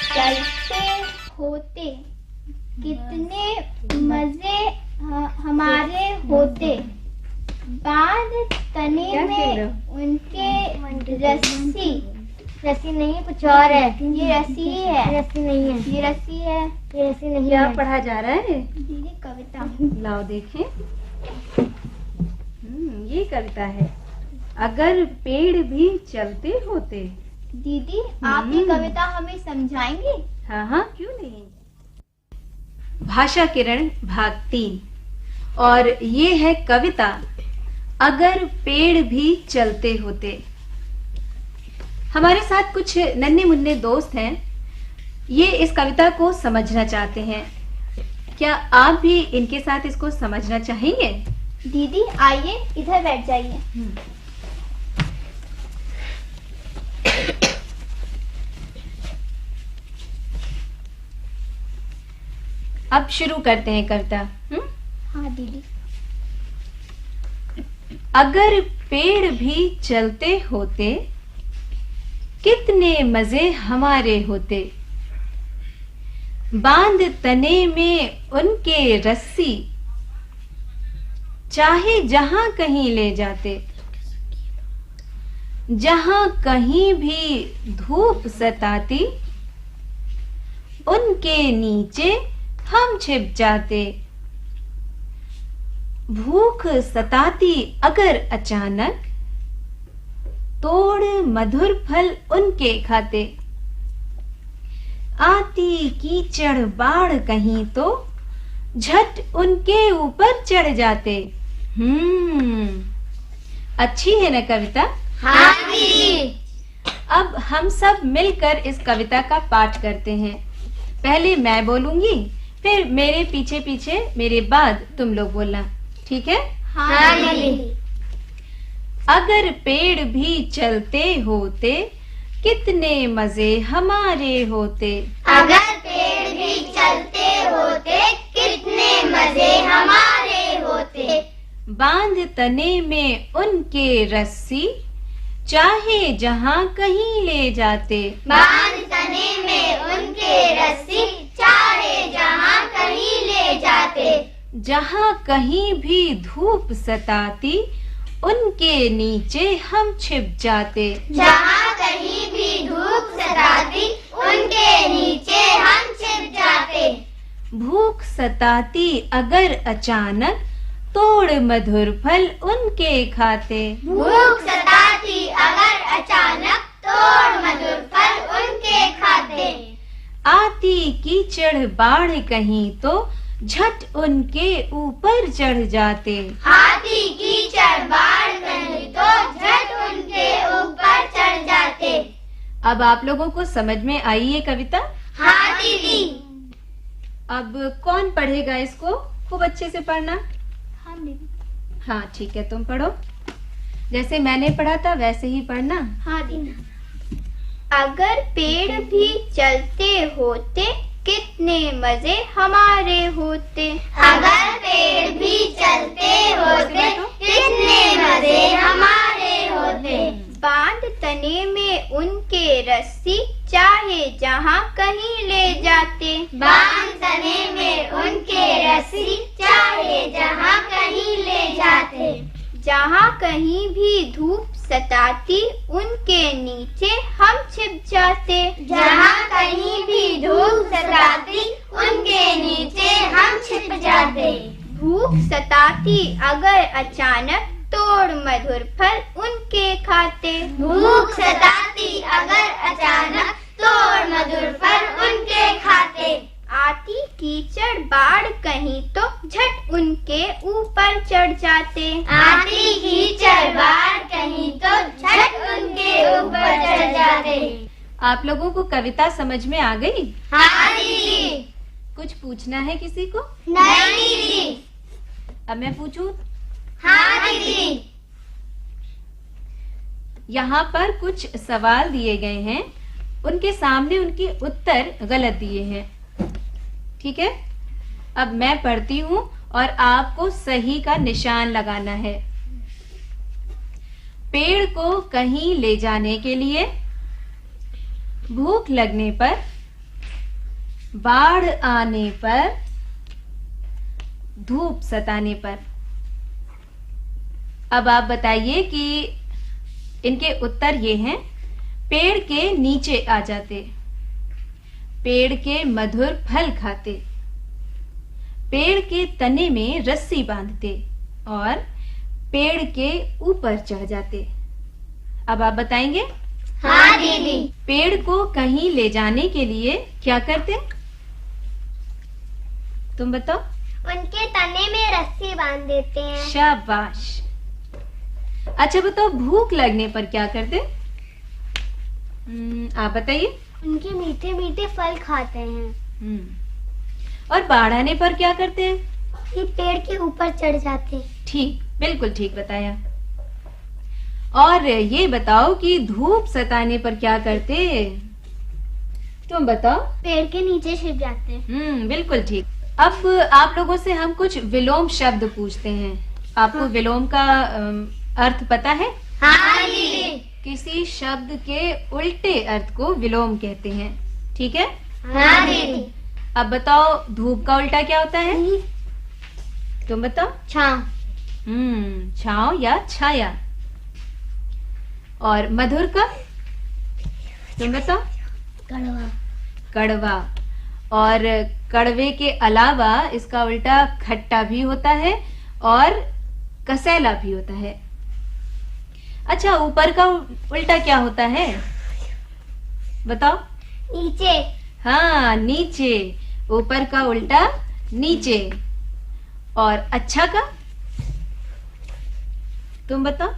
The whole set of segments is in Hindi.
चलते होते कितने मजे हमारे होते। बांध तने में उनके रस्सी। रस्सी नहीं, कुछ और है। ये रस्सी ही है। रस्सी नहीं है, ये रस्सी है। ये रस्सी नहीं है। क्या पढ़ा जा रहा है? दीदी कविता। लाओ देखें। ये कविता है। अगर पेड़ भी चलते होते। दीदी आप ये कविता हमें समझाएंगे? हाँ हाँ, क्यों नहीं। भाषा किरण भाग 3 और ये है कविता अगर पेड़ भी चलते होते। हमारे साथ कुछ नन्हे मुन्ने दोस्त हैं, ये इस कविता को समझना चाहते हैं। क्या आप भी इनके साथ इसको समझना चाहेंगे? दीदी आइए इधर बैठ जाइए। अब शुरू करते हैं कविता। हाँ दीदी। अगर पेड़ भी चलते होते कितने मजे हमारे होते। बांध तने में उनके रस्सी चाहे जहां कहीं ले जाते। जहां कहीं भी धूप सताती उनके नीचे हम छिप जाते। भूख सताती अगर अचानक तोड़ मधुर फल उनके खाते। आती कीचड़ बाढ़ कहीं तो झट उनके ऊपर चढ़ जाते। अच्छी है ना कविता? हाँ दीदी। अब हम सब मिलकर इस कविता का पाठ करते हैं। पहले मैं बोलूंगी, फिर मेरे पीछे पीछे मेरे बाद तुम लोग बोलना, ठीक है? हाँ दीदी। अगर पेड़ भी चलते होते कितने मजे हमारे होते। अगर पेड़ भी चलते होते कितने मजे हमारे होते। बांध तने में उनके रस्सी चाहे जहां कहीं ले जाते। बांध तने में उनके रस्सी चाहे जहां कहीं ले जाते। जहां कहीं भी धूप सताती उनके नीचे हम छिप जाते। जहां कहीं भी धूप सताती उनके नीचे हम छिप जाते। भूख सताती अगर अचानक तोड़ मधुर फल उनके खाते। भूख सताती अगर अचानक तोड़ मधुर फल उनके खाते। आती कीचड़ बाढ़ कहीं तो झट उनके ऊपर चढ़ जाते। आती कीचड़ बाढ़ कहीं तो झट उनके ऊपर चढ़ जाते। अब आप लोगों को समझ में आई ये कविता? हाँ दीदी। अब कौन पढ़ेगा इसको? खूब अच्छे से पढ़ना। हाँ दीदी। हाँ ठीक है, तुम पढ़ो। जैसे मैंने पढ़ा था वैसे ही पढ़ना। हाँ दीदी। अगर पेड़ भी चलते होते कितने मजे हमारे होते। अगर पेड़ भी चलते होते कितने मजे हमारे होते। बांध तने में उनके रस्सी चाहे जहां कहीं ले जाते। बांध तने में उनके रस्सी चाहे जहां कहीं ले जाते। जहां कहीं भी धूप सताती उनके नीचे हम छिप जाते। जहां कहीं भी धूप सताती उनके नीचे हम छिप जाते। भूख सताती अगर अचानक तोड़ मधुर फल उनके खाते। भूख सताती अगर अचानक तोड़ मधुर फल उनके खाते। आती कीचड़ बाढ़ कहीं तो झट उनके ऊपर चढ़ जाते। आती कीचड़ बाढ़ कहीं तो झट उनके ऊपर चढ़ जाते। आप लोगों को कविता समझ में आ गई? हाँ दीदी। कुछ पूछना है किसी को? नहीं दीदी। अब मैं पूछूं? हाँ दीदी। यहाँ पर कुछ सवाल दिए गए हैं, उनके सामने उनके उत्तर गलत दिए हैं, ठीक है? अब मैं पढ़ती हूँ और आपको सही का निशान लगाना है। पेड़ को कहीं ले जाने के लिए भूख लगने पर बाढ़ आने पर, धूप सताने पर। अब आप बताइए कि इनके उत्तर ये हैं। पेड़ के नीचे आ जाते, पेड़ के मधुर फल खाते, पेड़ के तने में रस्सी बांधते और पेड़ के ऊपर चढ़ जाते। अब आप बताएंगे? हाँ दीदी। पेड़ को कहीं ले जाने के लिए क्या करते? तुम बताओ। उनके तने में रस्सी बांध देते हैं। शाबाश। अच्छा बताओ, भूख लगने पर क्या करते? आप बताइए। उनके मीठे मीठे फल खाते हैं। और बाढ़ आने पर क्या करते हैं? ये पेड़ के ऊपर चढ़ जाते। ठीक, बिल्कुल ठीक बताया। और ये बताओ कि धूप सताने पर क्या करते? तुम बताओ। पेड़ के नीचे छिप जाते। बिल्कुल ठीक। अब आप लोगों से हम कुछ विलोम शब्द पूछते हैं। आपको विलोम का अर्थ पता है? हाँ दीदी। किसी शब्द के उल्टे अर्थ को विलोम कहते हैं, ठीक है? हाँ दीदी। अब बताओ, धूप का उल्टा क्या होता है? तुम बताओ। छांव। छांव या छाया। और मधुर का? तुम बताओ। कड़वा। कड़वा। और कड़वे के अलावा इसका उल्टा खट्टा भी होता है और कसैला भी होता है। अच्छा, ऊपर का उल्टा क्या होता है? बताओ। नीचे। हाँ, नीचे। ऊपर का उल्टा नीचे। और अच्छा का? तुम बताओ।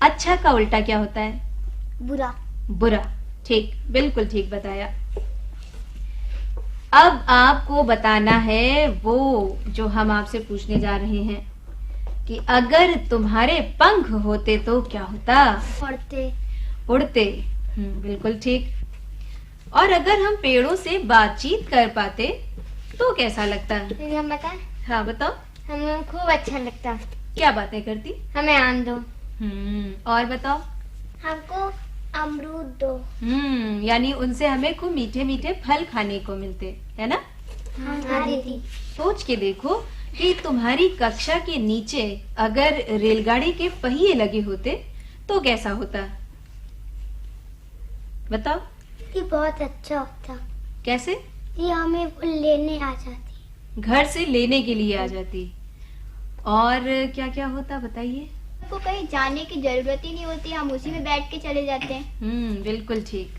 अच्छा का उल्टा क्या होता है? बुरा। बुरा। ठीक, बिल्कुल ठीक बताया। अब आपको बताना है वो जो हम आपसे पूछने जा रहे हैं कि अगर तुम्हारे पंख होते तो क्या होता? उड़ते। उड़ते। बिल्कुल ठीक। और अगर हम पेड़ों से बातचीत कर पाते तो कैसा लगता? हम बताएं? हाँ बताओ। हमें खूब अच्छा लगता। क्या बातें करती? हमें आम दो। और बताओ। हमको अमरूद दो। यानी उनसे हमें खूब मीठे मीठे फल खाने को मिलते, है ना? हाँ दीदी। सोच के देखो कि तुम्हारी कक्षा के नीचे अगर रेलगाड़ी के पहिए लगे होते तो कैसा होता? बताओ। ये बहुत अच्छा होता। कैसे? ये हमें वो लेने आ जाती। घर से लेने के लिए आ जाती। और क्या क्या होता बताइए? आपको कहीं जाने की जरूरत ही नहीं होती, हम उसी में बैठ के चले जाते हैं। बिल्कुल ठीक।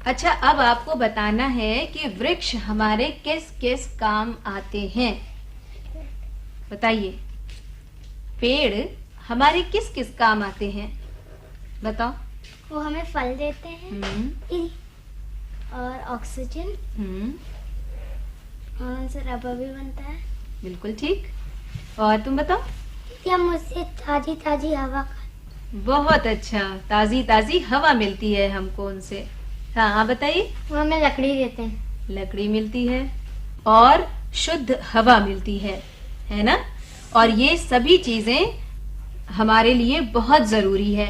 अच्छा, अब आपको बताना है कि वृक्ष हमारे किस किस काम आते हैं। बताइए। पेड़ हमारे किस किस काम आते हैं? बताओ। वो हमें फल देते हैं और ऑक्सीजन, और उनसे रबर भी बनता है। बिल्कुल ठीक। और तुम बताओ। हम उससे ताजी ताजी हवा बहुत अच्छा, ताजी ताजी हवा मिलती है हमको उनसे। हाँ, आप बताइए। वो हमें लकड़ी देते हैं। लकड़ी मिलती है और शुद्ध हवा मिलती है ना? और ये सभी चीजें हमारे लिए बहुत जरूरी है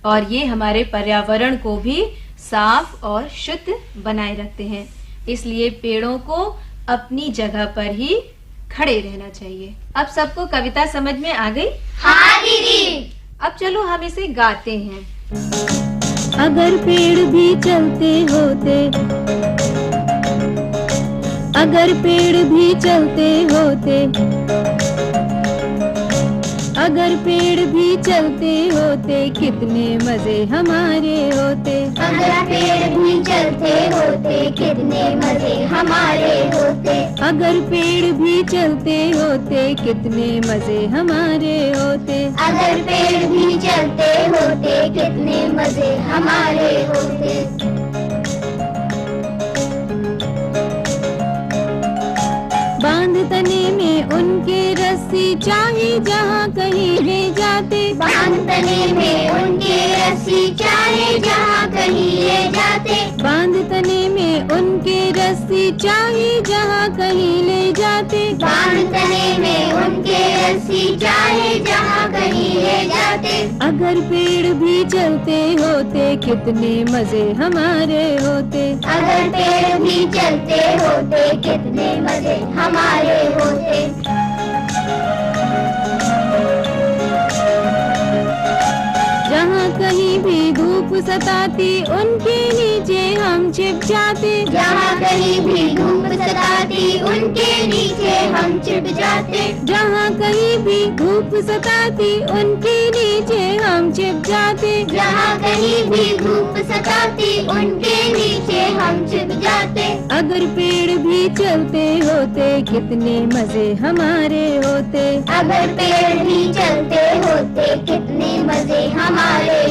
और ये हमारे पर्यावरण को भी साफ और शुद्ध बनाए रखते हैं। इसलिए पेड़ों को अपनी जगह पर ही खड़े रहना चाहिए। अब सबको कविता समझ में आ गई? हाँ दीदी। अब चलो हम इसे गाते हैं। अगर पेड़ भी चलते होते, अगर पेड़ भी चलते होते, अगर पेड़ भी चलते होते, कितने मजे हमारे होते। अगर पेड़ भी चलते होते, कितने मजे हमारे होते। अगर पेड़ भी चलते होते, कितने मजे हमारे होते। अगर पेड़ भी चलते होते, कितने मजे हमारे होते। बांध तने में उनके रस्सी, चाहे जहाँ कहीं ले जाते। बांध तने में उनके रस्सी, चाहे जहाँ कहीं ले जाते। बांध तने में उनके रस्सी, रस्सी चाहे जहाँ कहीं ले जाते। बांध तने में उनके रस्सी चाहे जहाँ कहीं ले जाते। अगर पेड़ भी चलते होते कितने मजे हमारे होते। अगर पेड़ भी चलते होते कितने मजे हमारे होते। जहाँ कहीं भी धूप सताती उनके नीचे हम छिप जाते। जहाँ कहीं भी धूप सताती उनके नीचे हम छिप जाते। जहाँ कहीं भी धूप सताती उनके नीचे हम छिप जाते। जहाँ कहीं भी धूप सताती उनके नीचे हम छिप जाते। अगर पेड़ भी चलते होते कितने मजे हमारे होते। अगर पेड़ भी चलते होते कितने मजे हमारे